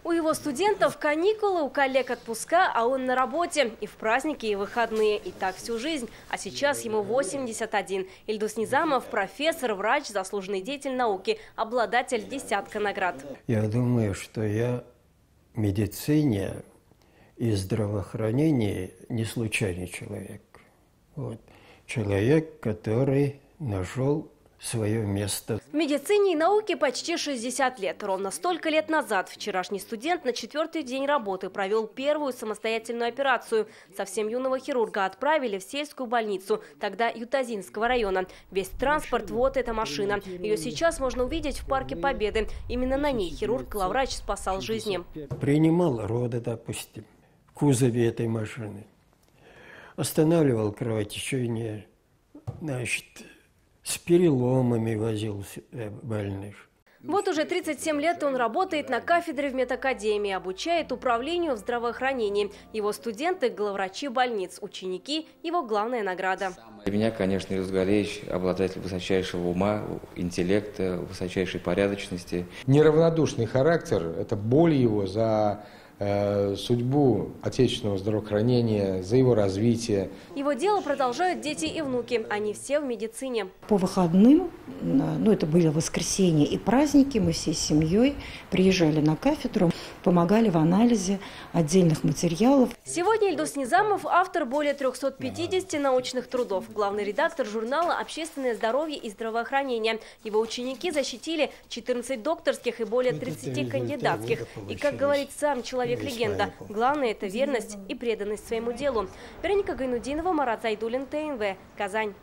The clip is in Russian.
У его студентов каникулы, у коллег отпуска, а он на работе. И в праздники, и в выходные. И так всю жизнь. А сейчас ему 81. Ильдус Низамов – профессор, врач, заслуженный деятель науки, обладатель десятка наград. Я думаю, что я в медицине и здравоохранении не случайный человек. Вот. Человек, который нашел свое место. В медицине и науке почти 60 лет. Ровно столько лет назад вчерашний студент на 4-й день работы провел первую самостоятельную операцию. Совсем юного хирурга отправили в сельскую больницу, тогда Ютазинского района. Весь транспорт – вот эта машина. Ее сейчас можно увидеть в Парке Победы. Именно на ней хирург-главврач спасал жизни. Принимал роды, допустим, в кузове этой машины. Останавливал кровотечение, значит, с переломами возил больных. Вот уже 37 лет он работает на кафедре в медакадемии, обучает управлению в здравоохранении. Его студенты – главврачи больниц, ученики – его главная награда. Для меня, конечно, Ильдус Галеевич – обладатель высочайшего ума, интеллекта, высочайшей порядочности. Неравнодушный характер – это боль его за судьбу отечественного здравоохранения, за его развитие. Его дело продолжают дети и внуки. Они все в медицине. По выходным, это были воскресенья и праздники, мы всей семьей приезжали на кафедру, помогали в анализе отдельных материалов. Сегодня Ильдус Низамов – автор более 350 научных трудов, главный редактор журнала «Общественное здоровье и здравоохранение». Его ученики защитили 14 докторских и более 30 кандидатских. И, как говорит сам человек-легенда, главное – это верность и преданность своему делу. Вероника Гайнудинова, Марат Зайдуллин, ТНВ, Казань.